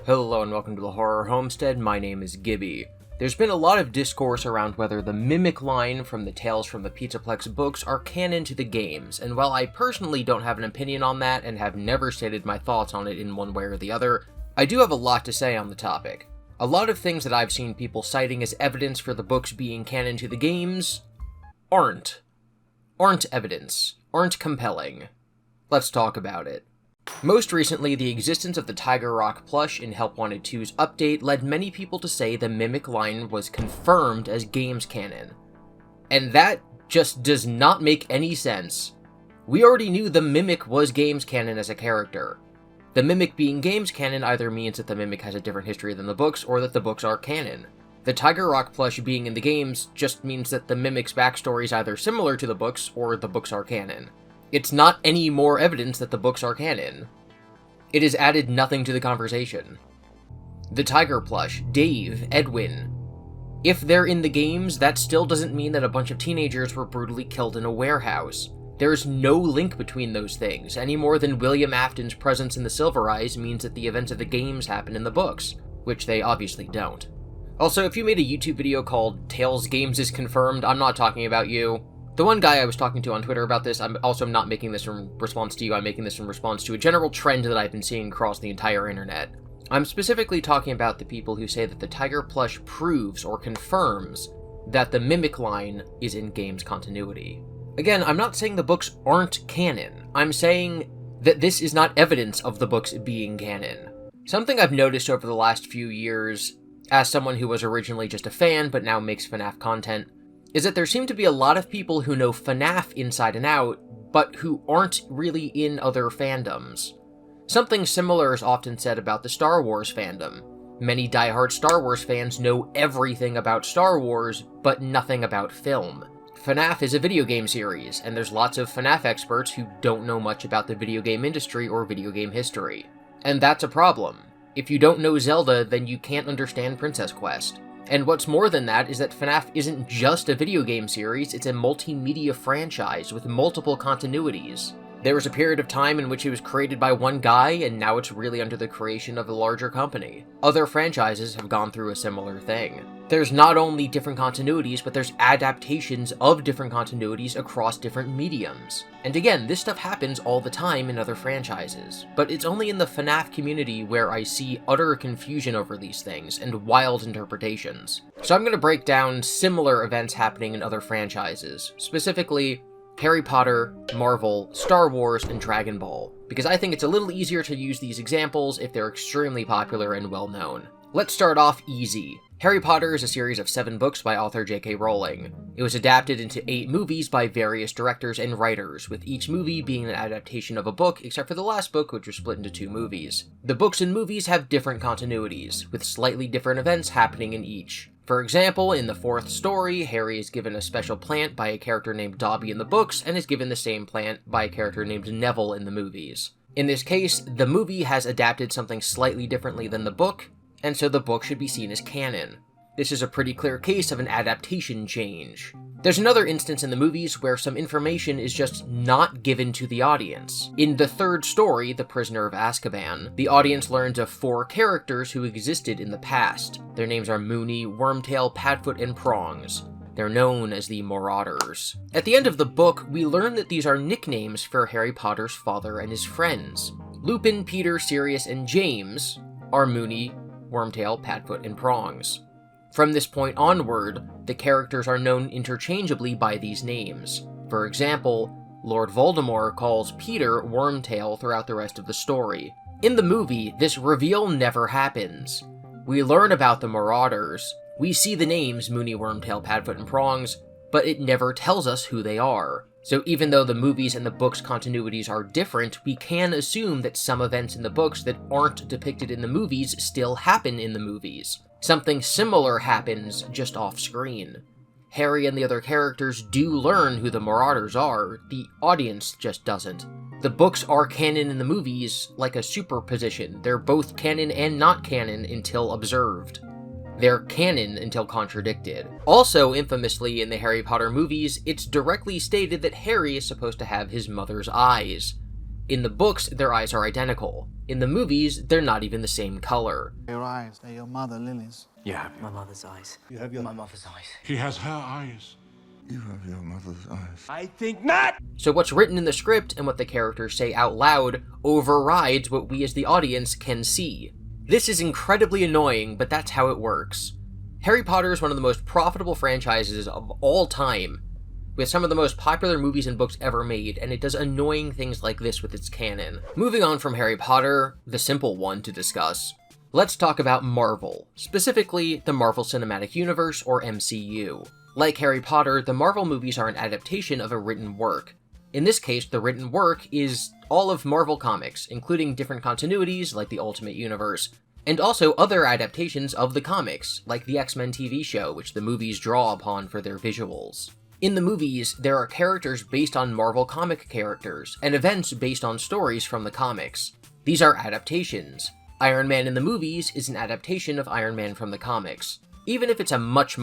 Hello and welcome to the Horror Homestead, my name is GiBi. There's been a lot of discourse around whether the mimic line from the Tales from the Pizzaplex books are canon to the games, and while I personally don't have an opinion on that and have never stated my thoughts on it in one way or the other, I do have a lot to say on the topic. A lot of things that I've seen people citing as evidence for the books being canon to the games aren't evidence, aren't compelling. Let's talk about it. Most recently, the existence of the Tiger Rock plush in Help Wanted 2's update led many people to say the Mimic line was confirmed as games canon. And that just does not make any sense. We already knew the Mimic was games canon as a character. The Mimic being games canon either means that the Mimic has a different history than the books, or that the books are canon. The Tiger Rock plush being in the games just means that the Mimic's backstory is either similar to the books, or the books are canon. It's not any more evidence that the books are canon. It has added nothing to the conversation. The Tiger plush, Dave, Edwin. If they're in the games, that still doesn't mean that a bunch of teenagers were brutally killed in a warehouse. There's no link between those things, any more than William Afton's presence in the Silver Eyes means that the events of the games happen in the books, which they obviously don't. Also, if you made a YouTube video called Tales Games is Confirmed, I'm not talking about you. The one guy I was talking to on Twitter about this, I'm also not making this in response to you, I'm making this in response to a general trend that I've been seeing across the entire internet. I'm specifically talking about the people who say that the Tiger plush proves or confirms that the Mimic line is in games continuity. Again, I'm not saying the books aren't canon, I'm saying that this is not evidence of the books being canon. Something I've noticed over the last few years, as someone who was originally just a fan but now makes FNAF content, is that there seem to be a lot of people who know FNAF inside and out, but who aren't really in other fandoms. Something similar is often said about the Star Wars fandom. Many diehard Star Wars fans know everything about Star Wars, but nothing about film. FNAF is a video game series, and there's lots of FNAF experts who don't know much about the video game industry or video game history. And that's a problem. If you don't know Zelda, then you can't understand Princess Quest. And what's more than that is that FNAF isn't just a video game series, it's a multimedia franchise with multiple continuities. There was a period of time in which it was created by one guy, and now it's really under the creation of a larger company. Other franchises have gone through a similar thing. There's not only different continuities, but there's adaptations of different continuities across different mediums. And again, this stuff happens all the time in other franchises, but it's only in the FNAF community where I see utter confusion over these things and wild interpretations. So I'm going to break down similar events happening in other franchises, specifically Harry Potter, Marvel, Star Wars, and Dragon Ball, because I think it's a little easier to use these examples if they're extremely popular and well known. Let's start off easy. Harry Potter is a series of 7 books by author J.K. Rowling. It was adapted into 8 movies by various directors and writers, with each movie being an adaptation of a book, except for the last book, which was split into 2 movies. The books and movies have different continuities, with slightly different events happening in each. For example, in the 4th story, Harry is given a special plant by a character named Dobby in the books, and is given the same plant by a character named Neville in the movies. In this case, the movie has adapted something slightly differently than the book, and so the book should be seen as canon. This is a pretty clear case of an adaptation change. There's another instance in the movies where some information is just not given to the audience. In the 3rd story, The Prisoner of Azkaban, the audience learns of 4 characters who existed in the past. Their names are Moony, Wormtail, Padfoot, and Prongs. They're known as the Marauders. At the end of the book, we learn that these are nicknames for Harry Potter's father and his friends. Lupin, Peter, Sirius, and James are Moony, Wormtail, Padfoot, and Prongs. From this point onward, the characters are known interchangeably by these names. For example, Lord Voldemort calls Peter Wormtail throughout the rest of the story. In the movie, this reveal never happens. We learn about the Marauders, we see the names Moony, Wormtail, Padfoot, and Prongs, but it never tells us who they are. So even though the movies and the books' continuities are different, we can assume that some events in the books that aren't depicted in the movies still happen in the movies. Something similar happens just off-screen. Harry and the other characters do learn who the Marauders are, the audience just doesn't. The books are canon in the movies, like a superposition. They're both canon and not canon until observed. They're canon until contradicted. Also, infamously in the Harry Potter movies, it's directly stated that Harry is supposed to have his mother's eyes. In the books, their eyes are identical. In the movies, they're not even the same color. Your eyes, they're your mother, Lily's. You have My mother's eyes. You have your... My mother's eyes. He has her eyes. You have your mother's eyes. I think not! So what's written in the script and what the characters say out loud overrides what we as the audience can see. This is incredibly annoying, but that's how it works. Harry Potter is one of the most profitable franchises of all time, with some of the most popular movies and books ever made, and it does annoying things like this with its canon. Moving on from Harry Potter, the simple one to discuss, let's talk about Marvel, specifically the Marvel Cinematic Universe, or MCU. Like Harry Potter, the Marvel movies are an adaptation of a written work. In this case, the written work is all of Marvel comics, including different continuities like the Ultimate Universe, and also other adaptations of the comics, like the X-Men TV show, which the movies draw upon for their visuals. In the movies, there are characters based on Marvel comic characters, and events based on stories from the comics. These are adaptations. Iron Man in the movies is an adaptation of Iron Man from the comics, even if it's a much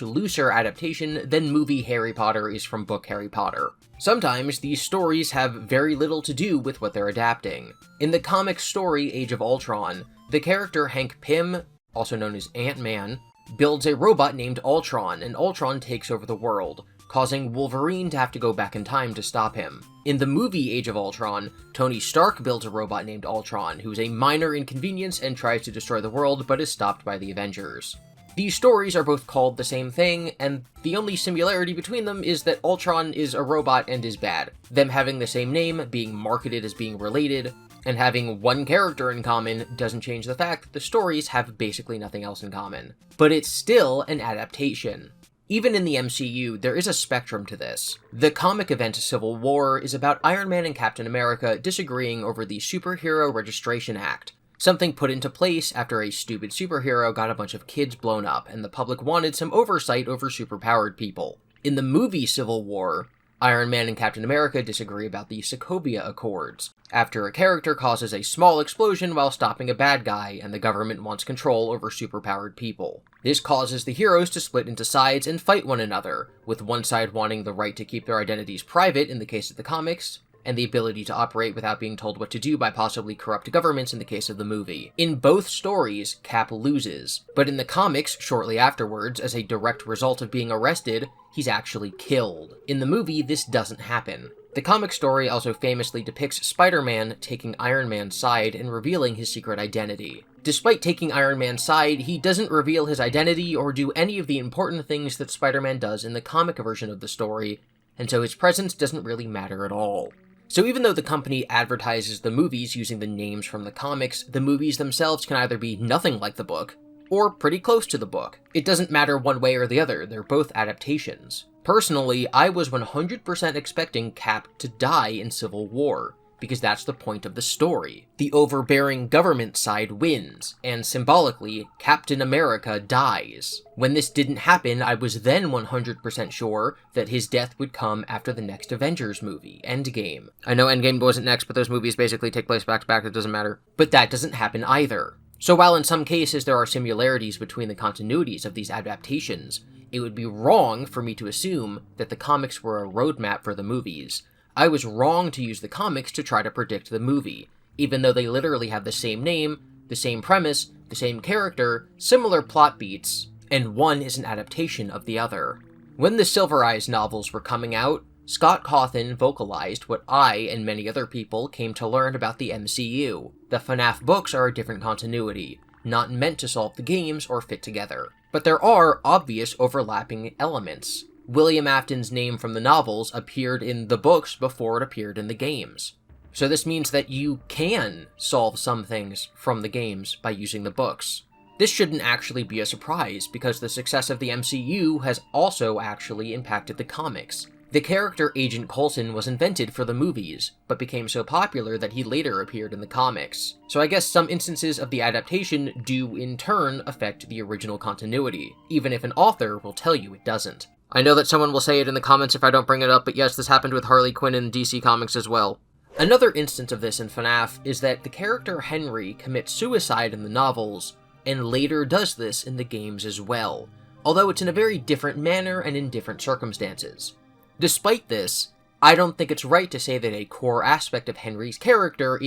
looser adaptation than movie Harry Potter is from book Harry Potter. Sometimes these stories have very little to do with what they're adapting. In the comic story Age of Ultron, the character Hank Pym, also known as Ant-Man, builds a robot named Ultron, and Ultron takes over the world, causing Wolverine to have to go back in time to stop him. In the movie Age of Ultron, Tony Stark builds a robot named Ultron, who's a minor inconvenience and tries to destroy the world but is stopped by the Avengers. These stories are both called the same thing, and the only similarity between them is that Ultron is a robot and is bad. Them having the same name, being marketed as being related, and having one character in common doesn't change the fact that the stories have basically nothing else in common. But it's still an adaptation. Even in the MCU, there is a spectrum to this. The comic event Civil War is about Iron Man and Captain America disagreeing over the Superhero Registration Act, something put into place after a stupid superhero got a bunch of kids blown up, and the public wanted some oversight over superpowered people. In the movie Civil War, Iron Man and Captain America disagree about the Sokovia Accords, after a character causes a small explosion while stopping a bad guy, and the government wants control over superpowered people. This causes the heroes to split into sides and fight one another, with one side wanting the right to keep their identities private in the case of the comics, and the ability to operate without being told what to do by possibly corrupt governments in the case of the movie. In both stories, Cap loses, but in the comics, shortly afterwards, as a direct result of being arrested, he's actually killed. In the movie, this doesn't happen. The comic story also famously depicts Spider-Man taking Iron Man's side and revealing his secret identity. Despite taking Iron Man's side, he doesn't reveal his identity or do any of the important things that Spider-Man does in the comic version of the story, and so his presence doesn't really matter at all. So even though the company advertises the movies using the names from the comics, the movies themselves can either be nothing like the book, or pretty close to the book. It doesn't matter one way or the other, they're both adaptations. Personally, I was 100% expecting Cap to die in Civil War, because that's the point of the story. The overbearing government side wins, and symbolically, Captain America dies. When this didn't happen, I was then 100% sure that his death would come after the next Avengers movie, Endgame. I know Endgame wasn't next, but those movies basically take place back to back, it doesn't matter. But that doesn't happen either. So while in some cases there are similarities between the continuities of these adaptations, it would be wrong for me to assume that the comics were a roadmap for the movies. I was wrong to use the comics to try to predict the movie, even though they literally have the same name, the same premise, the same character, similar plot beats, and one is an adaptation of the other. When the Silver Eyes novels were coming out, Scott Cawthon vocalized what I and many other people came to learn about the MCU. The FNAF books are a different continuity, not meant to solve the games or fit together. But there are obvious overlapping elements. William Afton's name from the novels appeared in the books before it appeared in the games. So this means that you can solve some things from the games by using the books. This shouldn't actually be a surprise, because the success of the MCU has also actually impacted the comics. The character Agent Coulson was invented for the movies, but became so popular that he later appeared in the comics. So I guess some instances of the adaptation do in turn affect the original continuity, even if an author will tell you it doesn't. I know that someone will say it in the comments if I don't bring it up, but yes, this happened with Harley Quinn in DC Comics as well. Another instance of this in FNAF is that the character Henry commits suicide in the novels, and later does this in the games as well, although it's in a very different manner and in different circumstances. Despite this, I don't think it's right to say that a core aspect of Henry's character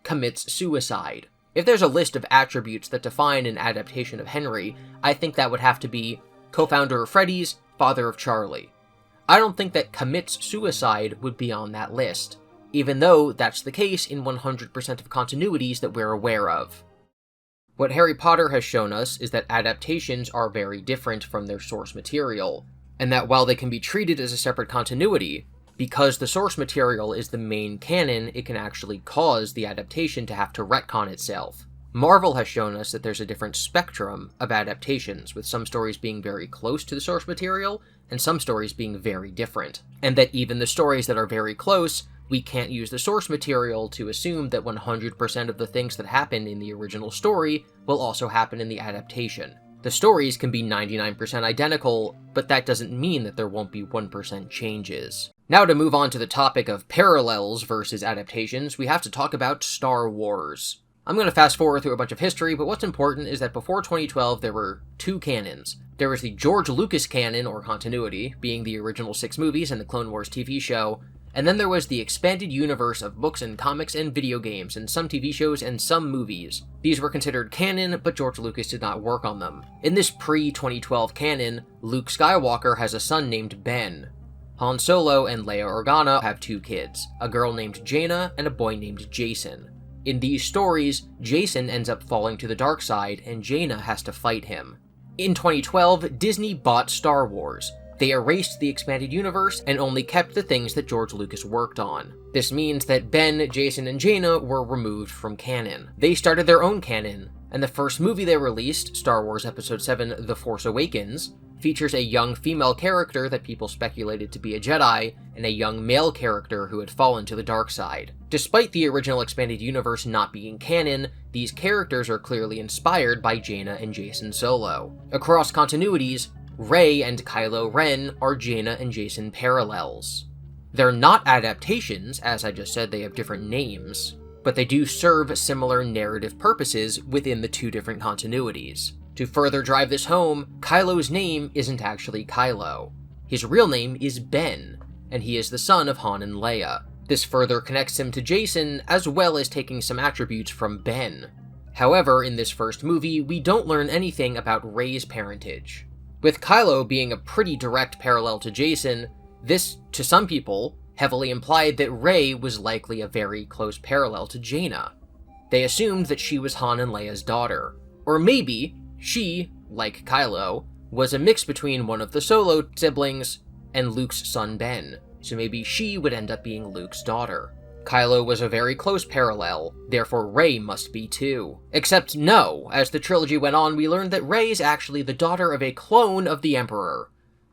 commits suicide. If there's a list of attributes that define an adaptation of Henry, I think that would have to be co-founder of Freddy's, father of Charlie. I don't think that commits suicide would be on that list, even though that's the case in 100% of continuities that we're aware of. What Harry Potter has shown us is that adaptations are very different from their source material, and that while they can be treated as a separate continuity, because the source material is the main canon, it can actually cause the adaptation to have to retcon itself. Marvel has shown us that there's a different spectrum of adaptations, with some stories being very close to the source material, and some stories being very different. And that even the stories that are very close, we can't use the source material to assume that 100% of the things that happen in the original story will also happen in the adaptation. The stories can be 99% identical, but that doesn't mean that there won't be 1% changes. Now to move on to the topic of parallels versus adaptations, we have to talk about Star Wars. I'm going to fast forward through a bunch of history, but what's important is that before 2012 there were two canons. There was the George Lucas canon, or continuity, being the original 6 movies and the Clone Wars TV show, and then there was the expanded universe of books and comics and video games and some TV shows and some movies. These were considered canon, but George Lucas did not work on them. In this pre-2012 canon, Luke Skywalker has a son named Ben. Han Solo and Leia Organa have 2 kids, a girl named Jaina and a boy named Jason. In these stories, Jason ends up falling to the dark side and Jaina has to fight him. In 2012, Disney bought Star Wars. They erased the expanded universe and only kept the things that George Lucas worked on. This means that Ben, Jason, and Jaina were removed from canon. They started their own canon, and the first movie they released, Star Wars Episode 7: The Force Awakens, features a young female character that people speculated to be a Jedi, and a young male character who had fallen to the dark side. Despite the original expanded universe not being canon, these characters are clearly inspired by Jaina and Jason Solo. Across continuities, Rey and Kylo Ren are Jaina and Jason parallels. They're not adaptations, as I just said, they have different names, but they do serve similar narrative purposes within the 2 different continuities. To further drive this home, Kylo's name isn't actually Kylo. His real name is Ben, and he is the son of Han and Leia. This further connects him to Jason, as well as taking some attributes from Ben. However, in this first movie, we don't learn anything about Rey's parentage. With Kylo being a pretty direct parallel to Jason, this, to some people, heavily implied that Rey was likely a very close parallel to Jaina. They assumed that she was Han and Leia's daughter. Or maybe she, like Kylo, was a mix between one of the Solo siblings and Luke's son Ben, so maybe she would end up being Luke's daughter. Kylo was a very close parallel, therefore Rey must be too. Except no, as the trilogy went on, we learned that Rey is actually the daughter of a clone of the Emperor.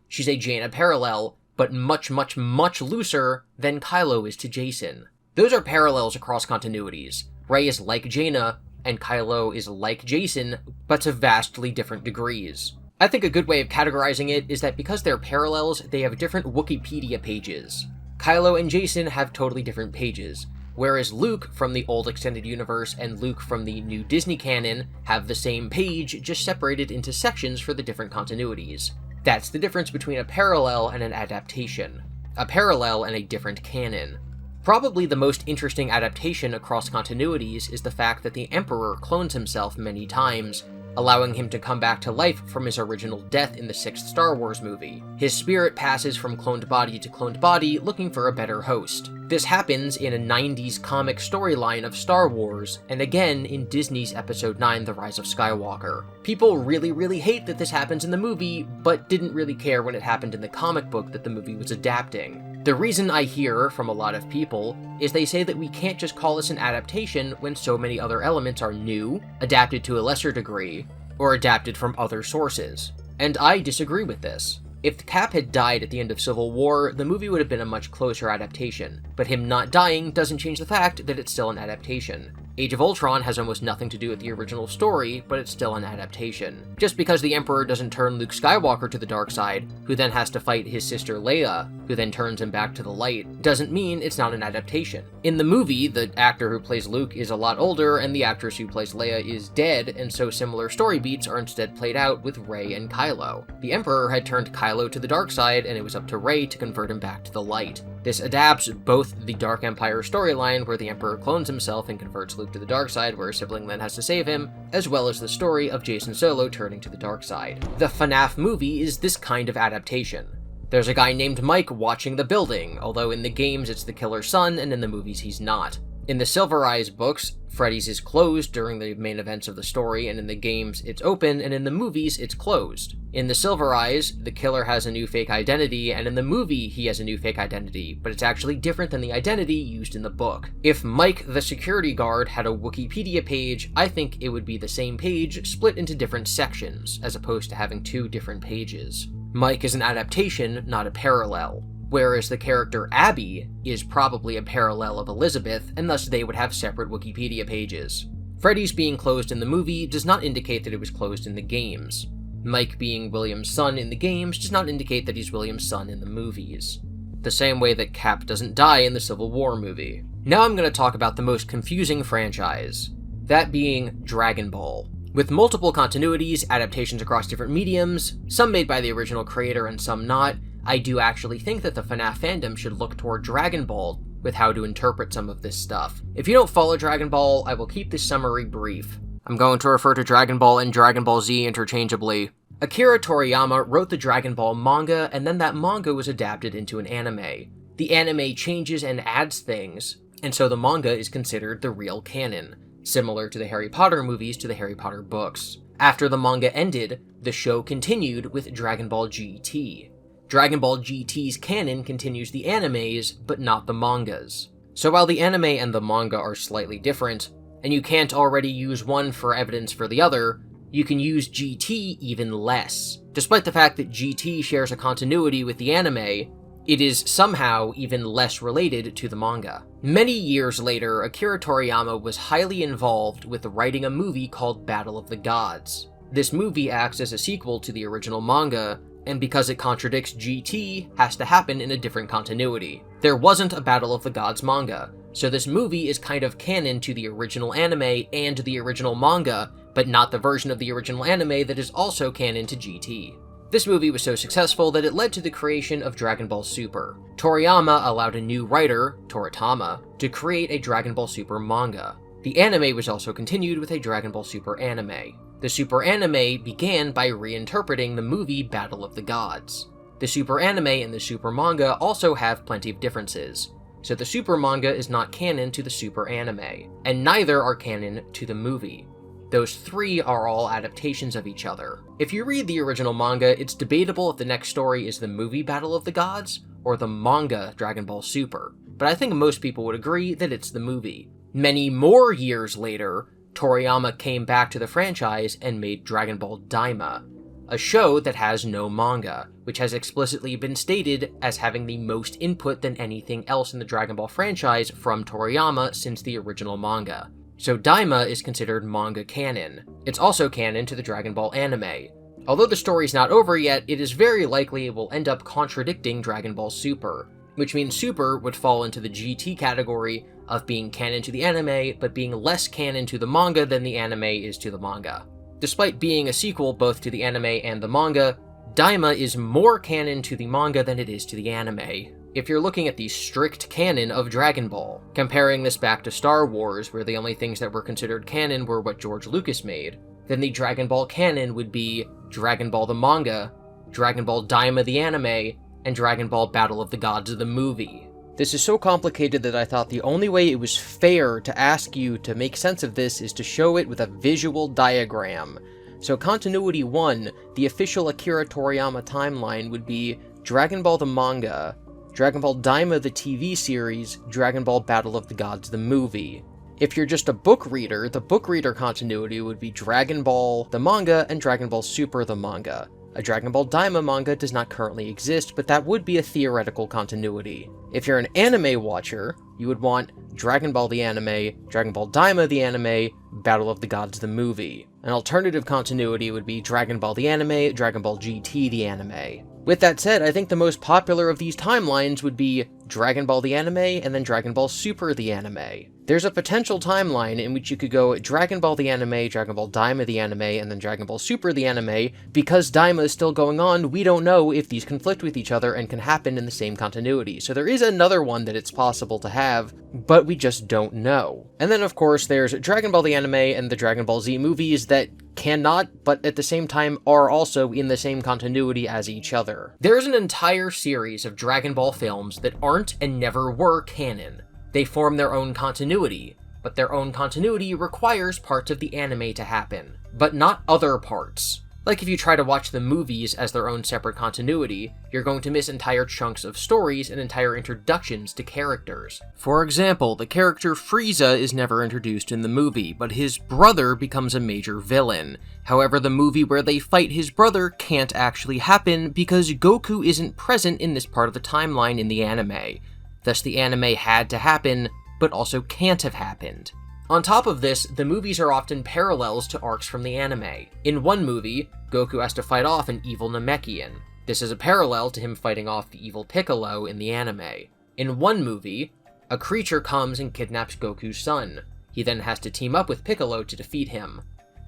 She's a Jaina parallel, but much, much, much looser than Kylo is to Jason. Those are parallels across continuities. Rey is like Jaina, and Kylo is like Jason, but to vastly different degrees. I think a good way of categorizing it is that because they're parallels, they have different Wikipedia pages. Kylo and Jason have totally different pages, whereas Luke from the old extended universe and Luke from the new Disney canon have the same page, just separated into sections for the different continuities. That's the difference between a parallel and an adaptation. A parallel and a different canon. Probably the most interesting adaptation across continuities is the fact that the Emperor clones himself many times, allowing him to come back to life from his original death in the 6th Star Wars movie. His spirit passes from cloned body to cloned body, looking for a better host. This happens in a 90s comic storyline of Star Wars, and again in Disney's Episode 9, The Rise of Skywalker. People really hate that this happens in the movie, but didn't really care when it happened in the comic book that the movie was adapting. The reason I hear from a lot of people is they say that we can't just call this an adaptation when so many other elements are new, adapted to a lesser degree, or adapted from other sources. And I disagree with this. If Cap had died at the end of Civil War, the movie would have been a much closer adaptation, but him not dying doesn't change the fact that it's still an adaptation. Age of Ultron has almost nothing to do with the original story, but it's still an adaptation. Just because the Emperor doesn't turn Luke Skywalker to the dark side, who then has to fight his sister Leia, who then turns him back to the light, doesn't mean it's not an adaptation. In the movie, the actor who plays Luke is a lot older, and the actress who plays Leia is dead, and so similar story beats are instead played out with Rey and Kylo. The Emperor had turned Kylo to the dark side, and it was up to Rey to convert him back to the light. This adapts both the Dark Empire storyline, where the Emperor clones himself and converts Luke to the dark side, where a sibling then has to save him, as well as the story of Jason Solo turning to the dark side. The FNAF movie is this kind of adaptation. There's a guy named Mike watching the building, although in the games it's the killer's son, and in the movies he's not. In the Silver Eyes books, Freddy's is closed during the main events of the story, and in the games it's open, and in the movies it's closed. In the Silver Eyes, the killer has a new fake identity, and in the movie he has a new fake identity, but it's actually different than the identity used in the book. If Mike the security guard had a Wikipedia page, I think it would be the same page split into different sections, as opposed to having two different pages. Mike is an adaptation, not a parallel. Whereas the character Abby is probably a parallel of Elizabeth, and thus they would have separate Wikipedia pages. Freddy's being closed in the movie does not indicate that it was closed in the games. Mike being William's son in the games does not indicate that he's William's son in the movies. The same way that Cap doesn't die in the Civil War movie. Now I'm going to talk about the most confusing franchise, that being Dragon Ball. With multiple continuities, adaptations across different mediums, some made by the original creator and some not, I do actually think that the FNAF fandom should look toward Dragon Ball with how to interpret some of this stuff. If you don't follow Dragon Ball, I will keep this summary brief. I'm going to refer to Dragon Ball and Dragon Ball Z interchangeably. Akira Toriyama wrote the Dragon Ball manga, and then that manga was adapted into an anime. The anime changes and adds things, and so the manga is considered the real canon, similar to the Harry Potter movies to the Harry Potter books. After the manga ended, the show continued with Dragon Ball GT. Dragon Ball GT's canon continues the animes, but not the mangas. So while the anime and the manga are slightly different, and you can't already use one for evidence for the other, you can use GT even less. Despite the fact that GT shares a continuity with the anime, it is somehow even less related to the manga. Many years later, Akira Toriyama was highly involved with writing a movie called Battle of the Gods. This movie acts as a sequel to the original manga, and because it contradicts GT, has to happen in a different continuity. There wasn't a Battle of the Gods manga, so this movie is kind of canon to the original anime and the original manga, but not the version of the original anime that is also canon to GT. This movie was so successful that it led to the creation of Dragon Ball Super. Toriyama allowed a new writer, Toritama, to create a Dragon Ball Super manga. The anime was also continued with a Dragon Ball Super anime. The Super anime began by reinterpreting the movie Battle of the Gods. The Super anime and the Super manga also have plenty of differences, so the Super manga is not canon to the Super anime, and neither are canon to the movie. Those three are all adaptations of each other. If you read the original manga, it's debatable if the next story is the movie Battle of the Gods or the manga Dragon Ball Super, but I think most people would agree that it's the movie. Many more years later, Toriyama came back to the franchise and made Dragon Ball Daima, a show that has no manga, which has explicitly been stated as having the most input than anything else in the Dragon Ball franchise from Toriyama since the original manga. So Daima is considered manga canon. It's also canon to the Dragon Ball anime. Although the story's not over yet, it is very likely it will end up contradicting Dragon Ball Super, which means Super would fall into the GT category of being canon to the anime, but being less canon to the manga than the anime is to the manga. Despite being a sequel both to the anime and the manga, Daima is more canon to the manga than it is to the anime. If you're looking at the strict canon of Dragon Ball, comparing this back to Star Wars, where the only things that were considered canon were what George Lucas made, then the Dragon Ball canon would be Dragon Ball the manga, Dragon Ball Daima the anime, and Dragon Ball Battle of the Gods the movie. This is so complicated that I thought the only way it was fair to ask you to make sense of this is to show it with a visual diagram. So Continuity 1, the official Akira Toriyama timeline, would be Dragon Ball the manga, Dragon Ball Daima the TV series, Dragon Ball Battle of the Gods the movie. If you're just a book reader, the book reader continuity would be Dragon Ball the manga and Dragon Ball Super the manga. A Dragon Ball Daima manga does not currently exist, but that would be a theoretical continuity. If you're an anime watcher, you would want Dragon Ball the anime, Dragon Ball Daima the anime, Battle of the Gods the movie. An alternative continuity would be Dragon Ball the anime, Dragon Ball GT the anime. With that said, I think the most popular of these timelines would be Dragon Ball the anime and then Dragon Ball Super the anime. There's a potential timeline in which you could go Dragon Ball the anime, Dragon Ball Daima the anime, and then Dragon Ball Super the anime. Because Daima is still going on, we don't know if these conflict with each other and can happen in the same continuity. So there is another one that it's possible to have, but we just don't know. And then of course there's Dragon Ball the anime and the Dragon Ball Z movies that cannot, but at the same time are also in the same continuity as each other. There's an entire series of Dragon Ball films that aren't and never were canon. They form their own continuity, but their own continuity requires parts of the anime to happen, but not other parts. Like if you try to watch the movies as their own separate continuity, you're going to miss entire chunks of stories and entire introductions to characters. For example, the character Frieza is never introduced in the movie, but his brother becomes a major villain. However, the movie where they fight his brother can't actually happen because Goku isn't present in this part of the timeline in the anime. Thus, the anime had to happen, but also can't have happened. On top of this, the movies are often parallels to arcs from the anime. In one movie, Goku has to fight off an evil Namekian. This is a parallel to him fighting off the evil Piccolo in the anime. In one movie, a creature comes and kidnaps Goku's son. He then has to team up with Piccolo to defeat him.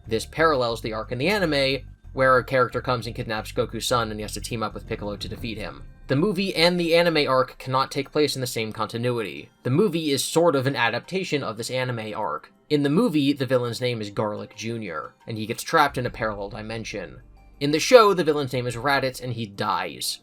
This parallels the arc in the anime, where a character comes and kidnaps Goku's son and he has to team up with Piccolo to defeat him. The movie and the anime arc cannot take place in the same continuity. The movie is sort of an adaptation of this anime arc. In the movie, the villain's name is Garlic Jr., and he gets trapped in a parallel dimension. In the show, the villain's name is Raditz, and he dies.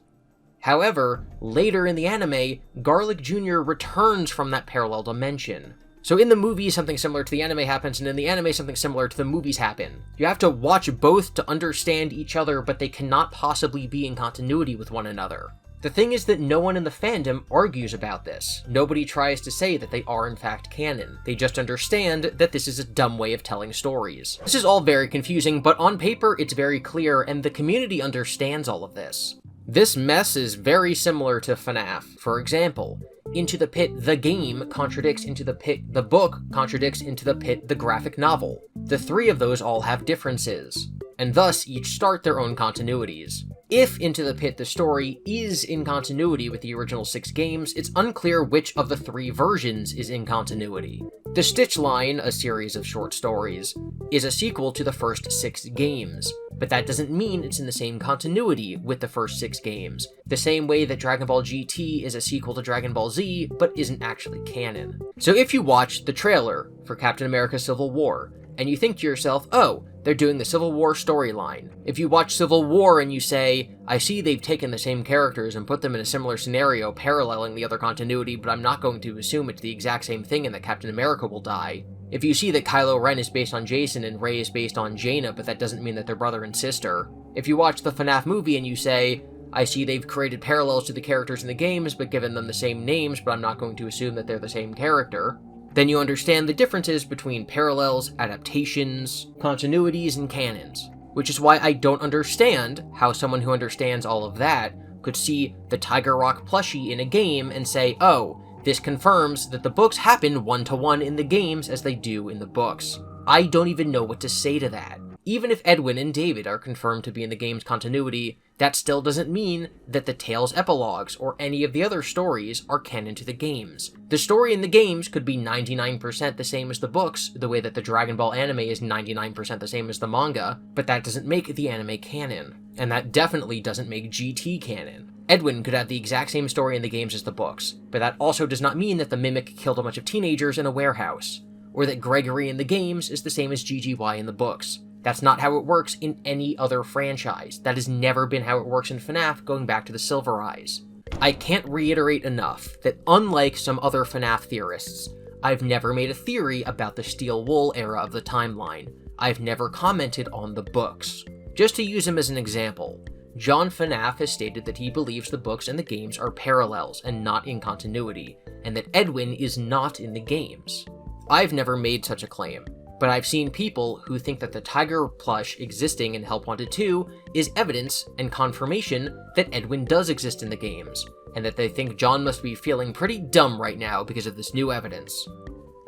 However, later in the anime, Garlic Jr. returns from that parallel dimension. So in the movie, something similar to the anime happens, and in the anime, something similar to the movies happen. You have to watch both to understand each other, but they cannot possibly be in continuity with one another. The thing is that no one in the fandom argues about this. Nobody tries to say that they are in fact canon. They just understand that this is a dumb way of telling stories. This is all very confusing, but on paper it's very clear, and the community understands all of this. This mess is very similar to FNAF. For example, Into the Pit the game contradicts Into the Pit the book contradicts Into the Pit the graphic novel. The three of those all have differences, and thus each start their own continuities. If Into the Pit the story is in continuity with the original 6 games, it's unclear which of the 3 versions is in continuity. The Stitch Line, a series of short stories, is a sequel to the first 6 games, but that doesn't mean it's in the same continuity with the first 6 games, the same way that Dragon Ball GT is a sequel to Dragon Ball Z, but isn't actually canon. So if you watch the trailer for Captain America Civil War, and you think to yourself, oh, they're doing the Civil War storyline. If you watch Civil War and you say, I see they've taken the same characters and put them in a similar scenario paralleling the other continuity, but I'm not going to assume it's the exact same thing and that Captain America will die. If you see that Kylo Ren is based on Jason and Rey is based on Jaina, but that doesn't mean that they're brother and sister. If you watch the FNAF movie and you say, I see they've created parallels to the characters in the games but given them the same names, but I'm not going to assume that they're the same character, then you understand the differences between parallels, adaptations, continuities, and canons. Which is why I don't understand how someone who understands all of that could see the Tiger Rock plushie in a game and say, oh, this confirms that the books happen one-to-one in the games as they do in the books. I don't even know what to say to that. Even if Edwin and David are confirmed to be in the game's continuity, that still doesn't mean that the Tales epilogues or any of the other stories are canon to the games. The story in the games could be 99% the same as the books, the way that the Dragon Ball anime is 99% the same as the manga, but that doesn't make the anime canon. And that definitely doesn't make GT canon. Edwin could have the exact same story in the games as the books, but that also does not mean that the Mimic killed a bunch of teenagers in a warehouse, or that Gregory in the games is the same as GGY in the books. That's not how it works in any other franchise. That has never been how it works in FNAF going back to the Silver Eyes. I can't reiterate enough that unlike some other FNAF theorists, I've never made a theory about the Steel Wool era of the timeline. I've never commented on the books. Just to use him as an example, John FNAF has stated that he believes the books and the games are parallels and not in continuity, and that Edwin is not in the games. I've never made such a claim, but I've seen people who think that the Tiger plush existing in Help Wanted 2 is evidence and confirmation that Edwin does exist in the games, and that they think John must be feeling pretty dumb right now because of this new evidence.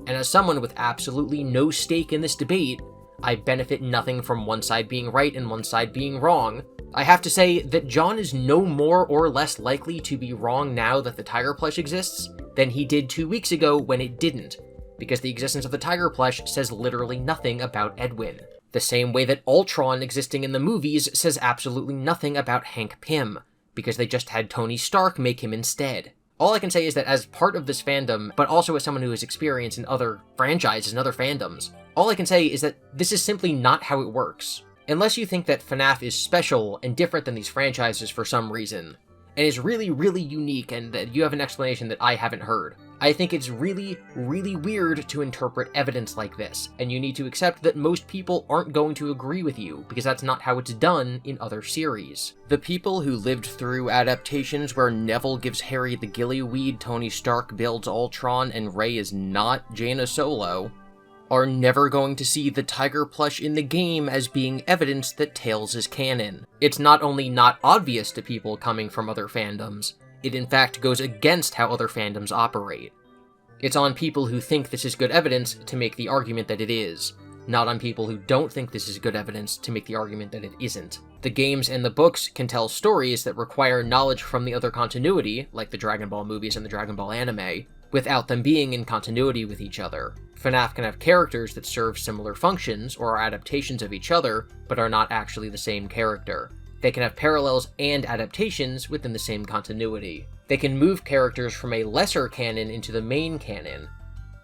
And as someone with absolutely no stake in this debate, I benefit nothing from one side being right and one side being wrong. I have to say that John is no more or less likely to be wrong now that the Tiger plush exists than he did 2 weeks ago when it didn't. because the existence of the tiger plush says literally nothing about Edwin. The same way that Ultron existing in the movies says absolutely nothing about Hank Pym, because they just had Tony Stark make him instead. All I can say is that as part of this fandom, but also as someone who has experience in other franchises and other fandoms, all I can say is that this is simply not how it works. Unless you think that FNAF is special and different than these franchises for some reason, and is really, really unique and that you have an explanation that I haven't heard, I think it's really, really weird to interpret evidence like this, and you need to accept that most people aren't going to agree with you, because that's not how it's done in other series. The people who lived through adaptations where Neville gives Harry the gillyweed, Tony Stark builds Ultron, and Rey is not Jaina Solo, are never going to see the tiger plush in the game as being evidence that Tails is canon. It's not only not obvious to people coming from other fandoms, it in fact goes against how other fandoms operate. It's on people who think this is good evidence to make the argument that it is, not on people who don't think this is good evidence to make the argument that it isn't. The games and the books can tell stories that require knowledge from the other continuity, like the Dragon Ball movies and the Dragon Ball anime, without them being in continuity with each other. FNAF can have characters that serve similar functions or are adaptations of each other, but are not actually the same character. They can have parallels and adaptations within the same continuity. They can move characters from a lesser canon into the main canon,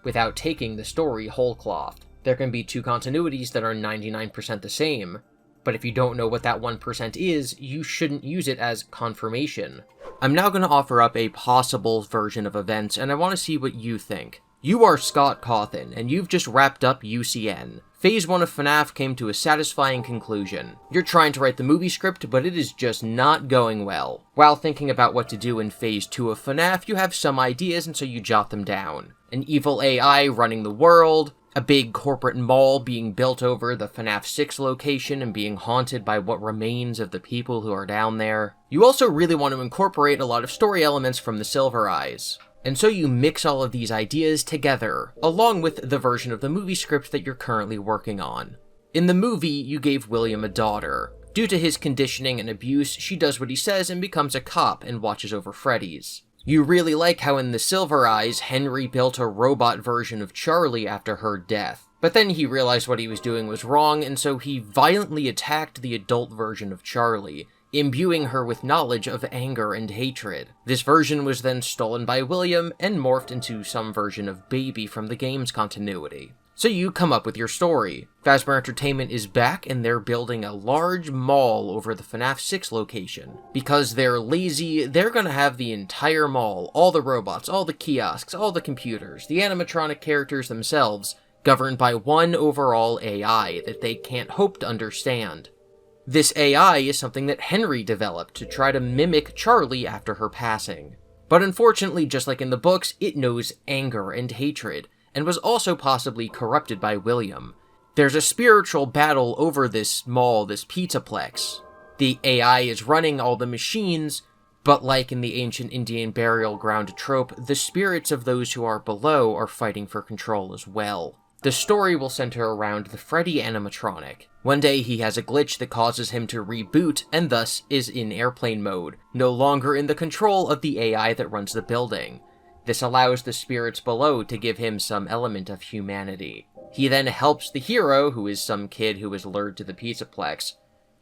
without taking the story whole cloth. There can be two continuities that are 99% the same, but if you don't know what that 1% is, you shouldn't use it as confirmation. I'm now going to offer up a possible version of events, and I want to see what you think. You are Scott Cawthon, and you've just wrapped up UCN. Phase 1 of FNAF came to a satisfying conclusion. You're trying to write the movie script, but it is just not going well. While thinking about what to do in Phase 2 of FNAF, you have some ideas, and so you jot them down. An evil AI running the world, a big corporate mall being built over the FNAF 6 location and being haunted by what remains of the people who are down there. You also really want to incorporate a lot of story elements from the Silver Eyes. And so you mix all of these ideas together, along with the version of the movie script that you're currently working on. In the movie, you gave William a daughter. Due to his conditioning and abuse, she does what he says and becomes a cop and watches over Freddy's. You really like how in the Silver Eyes, Henry built a robot version of Charlie after her death. But then he realized what he was doing was wrong, and so he violently attacked the adult version of Charlie, imbuing her with knowledge of anger and hatred. This version was then stolen by William and morphed into some version of Baby from the game's continuity. So you come up with your story. Fazbear Entertainment is back and they're building a large mall over the FNAF 6 location. Because they're lazy, they're gonna have the entire mall, all the robots, all the kiosks, all the computers, the animatronic characters themselves, governed by one overall AI that they can't hope to understand. This AI is something that Henry developed to try to mimic Charlie after her passing. But unfortunately, just like in the books, it knows anger and hatred, and was also possibly corrupted by William. There's a spiritual battle over this mall, this Pizzaplex. The AI is running all the machines, but like in the ancient Indian burial ground trope, the spirits of those who are below are fighting for control as well. The story will center around the Freddy animatronic. One day he has a glitch that causes him to reboot, and thus is in airplane mode, no longer in the control of the AI that runs the building. This allows the spirits below to give him some element of humanity. He then helps the hero, who is some kid who is lured to the Pizzaplex,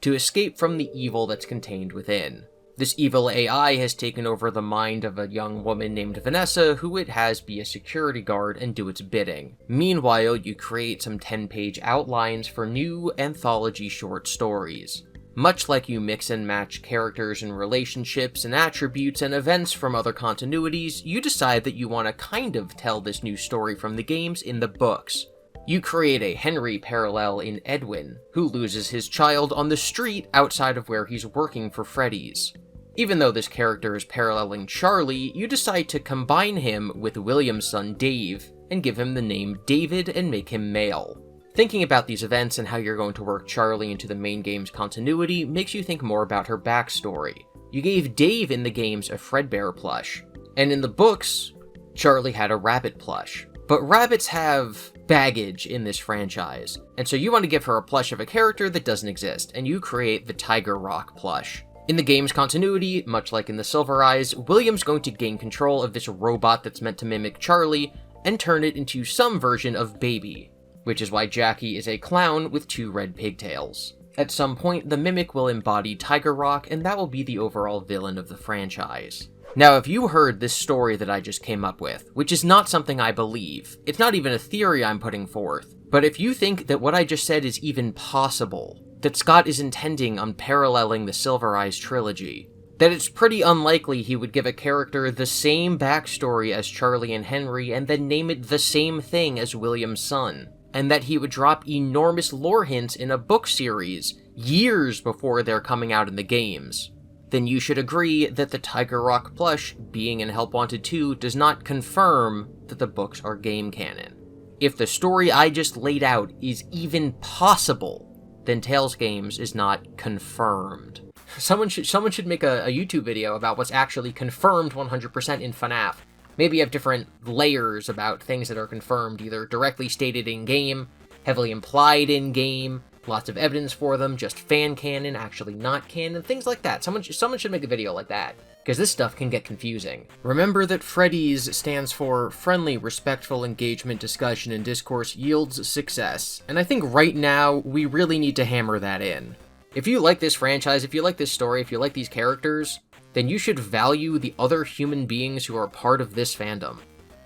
to escape from the evil that's contained within. This evil AI has taken over the mind of a young woman named Vanessa, who it has be a security guard and do its bidding. Meanwhile, you create some 10-page outlines for new anthology short stories. Much like you mix and match characters and relationships and attributes and events from other continuities, you decide that you want to kind of tell this new story from the games in the books. You create a Henry parallel in Edwin, who loses his child on the street outside of where he's working for Freddy's. Even though this character is paralleling Charlie, you decide to combine him with William's son Dave, and give him the name David and make him male. Thinking about these events and how you're going to work Charlie into the main game's continuity makes you think more about her backstory. You gave Dave in the games a Fredbear plush, and in the books, Charlie had a rabbit plush. But rabbits have baggage in this franchise, and so you want to give her a plush of a character that doesn't exist, and you create the Tiger Rock plush. In the game's continuity, much like in the Silver Eyes, William's going to gain control of this robot that's meant to mimic Charlie, and turn it into some version of Baby, which is why Jackie is a clown with 2 red pigtails. At some point, the Mimic will embody Tiger Rock, and that will be the overall villain of the franchise. Now, if you heard this story that I just came up with, which is not something I believe, it's not even a theory I'm putting forth, but if you think that what I just said is even possible, that Scott is intending on paralleling the Silver Eyes trilogy, that it's pretty unlikely he would give a character the same backstory as Charlie and Henry and then name it the same thing as William's son, and that he would drop enormous lore hints in a book series years before they're coming out in the games, then you should agree that the Tiger Rock plush being in Help Wanted 2 does not confirm that the books are game canon. If the story I just laid out is even possible, then Tales Games is not confirmed. Someone should make a YouTube video about what's actually confirmed 100% in FNAF. Maybe have different layers about things that are confirmed, either directly stated in-game, heavily implied in-game, lots of evidence for them, just fan canon, actually not canon, things like that. Someone should make a video like that, because this stuff can get confusing. Remember that Freddy's stands for Friendly, Respectful Engagement, Discussion, and Discourse Yields Success, and I think right now we really need to hammer that in. If you like this franchise, if you like this story, if you like these characters, then you should value the other human beings who are part of this fandom.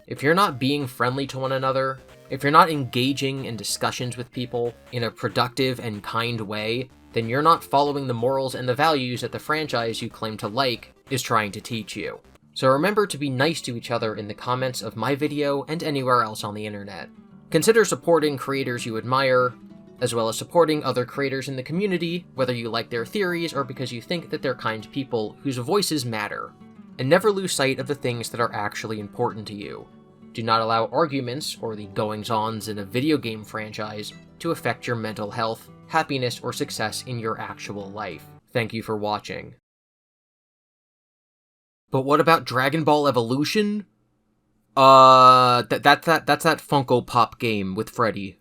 If you're not being friendly to one another, if you're not engaging in discussions with people in a productive and kind way, then you're not following the morals and the values that the franchise you claim to like is trying to teach you. So remember to be nice to each other in the comments of my video and anywhere else on the internet. Consider supporting creators you admire, as well as supporting other creators in the community, whether you like their theories or because you think that they're kind people whose voices matter. And never lose sight of the things that are actually important to you. Do not allow arguments or the goings-ons in a video game franchise to affect your mental health, happiness, or success in your actual life. Thank you for watching. But what about Dragon Ball Evolution? That's that Funko Pop game with Freddy.